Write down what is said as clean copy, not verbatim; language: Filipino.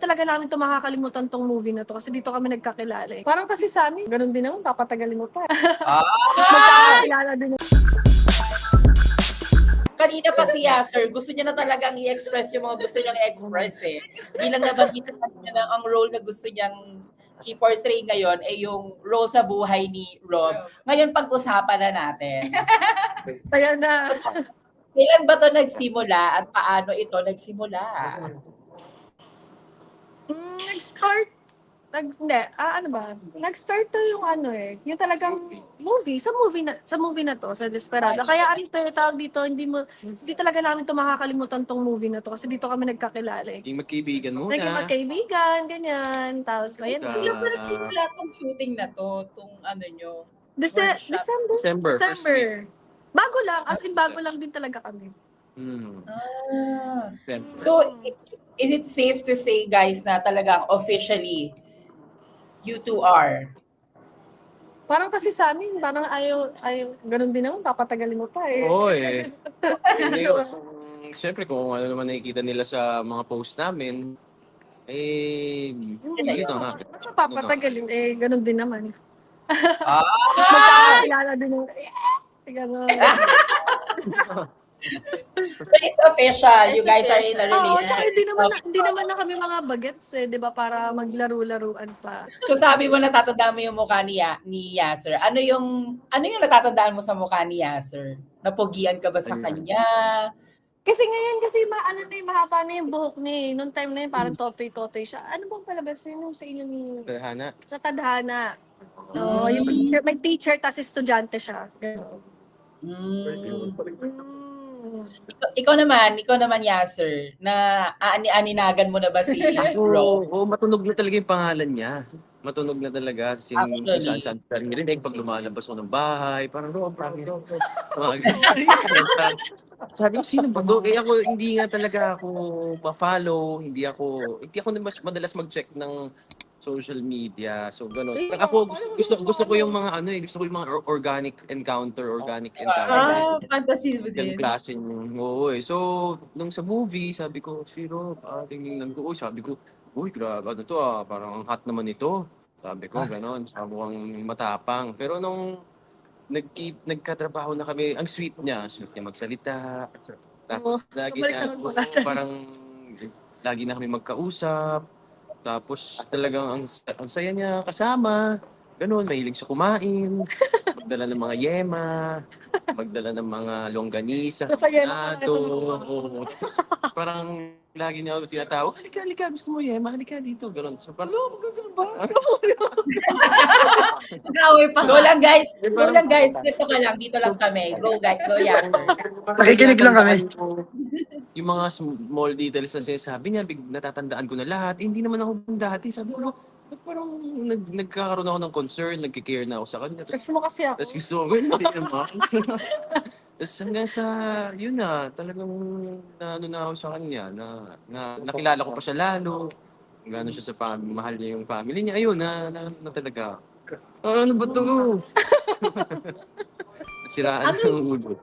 talaga namin ito makakalimutan tong movie na to kasi dito kami nagkakilala eh. Parang kasi sa amin, ganun din naman, papatagalin mo pa. Magkakakilala din. Kanina pa si Yasser, gusto niya na talagang i-express yung mga gusto niyang i-express eh. Bilang nabanggit niya na ang role na gusto niyang i-portray ngayon ay yung role sa buhay ni Rob. Ngayon pag-usapan na natin. Kaya na, Kailan ba to nagsimula at paano ito nagsimula? nag-start, ano ba? Nag-start to yung ano eh, yung talagang movie, sa movie na to, sa Desperado. Kaya ano to, tawag dito, hindi talaga namin to makakalimutan tong movie na to kasi dito kami nagkakilala eh. Naging magkaibigan muna. Naging magkaibigan, ganyan. Tapos, ayan. Kailan ba nagsimula tong shooting na to? Tong ano nyo? Workshop. December. First week. Bago lang, as in bago lang din talaga kami. December. So, is it safe to say guys na talagang officially you two are? Parang kasi sa amin, parang ayaw, ganun din naman, papatagalin mo pa eh. Oo eh. Ngayon, siyempre kung ano naman nakikita nila sa mga post namin, eh, yun na nga. Ba't siya papatagalin? Eh, ganun din naman. Ah! Magkakakilala din yung, ganun. So it's official, you guys are in a Oo, relationship. hindi naman na kami mga bagets eh, di ba, para maglaro-laruan pa. So sabi mo natatandaan mo yung mukha ni Yasser. Ano yung natatandaan mo sa mukha ni Yasser? Napogian ka ba sa kanya? Kasi ngayon, mahaba na yung buhok niya eh. Noong time na yun, parang totoy-totoy siya. Ano bang palabas yun yung sa inyo ni... Tadhana. Sa Tadhana. Oo, yung may teacher, tapos estudyante siya. Ganun. Ikaw naman Yasser, na aaninagan mo na ba si Ro? Oo, matunog na talaga yung pangalan niya. Matunog na talaga. Actually. Saan narinig pag lumalabas ko ng bahay. Parang Rob. Sabi ko, sino ba to? Eh ako, hindi nga talaga ako ma-follow. Hindi ako na mas madalas mag-check ng social media. So, gano'n. Ako, gusto ko yung mga gusto ko yung mga organic encounter. Fantasy mo Ganong din. klase yung, oo eh. So, nung sa movie, sabi ko, si Rob, tingnan ko, sabi ko, uy, grabe, ano to parang ang hot naman ito. Sabi ko, gano'n, sabi ko matapang. Pero nung nagkatrabaho na kami, ang sweet niya magsalita. Tapos, lagi niya, parang, lagi na kami magkausap. Tapos, talagang ang saya niya kasama. Ganun, mahilig siya kumain, magdala ng mga yema, magdala ng mga longganisa, So, sa yema ka, oo. Parang lagi niya ako tinatawag, halika, gusto mo yema, halika dito, gano'n. So parang, magagano ba? Nag-away pa. Go lang guys, dito ka lang, dito lang kami. Go Yasser. Nakikinig lang kami. Yung mga small details na sinasabi niya, natatandaan ko na lahat. Hindi naman ako dati. Sabi ko, ba't parang nagkakaroon ako ng concern, nagkikare na ako sa kanya. Text mo kasi ako. Tapos gusto ko, hindi naman. Tapos hanggang sa, yun na, talagang naano na ako sa kanya, na nakilala ko pa siya lalo. Gano'n siya sa mahal niya yung family niya. Ayun, na talaga. Ano ba to? Siraan ng ulo.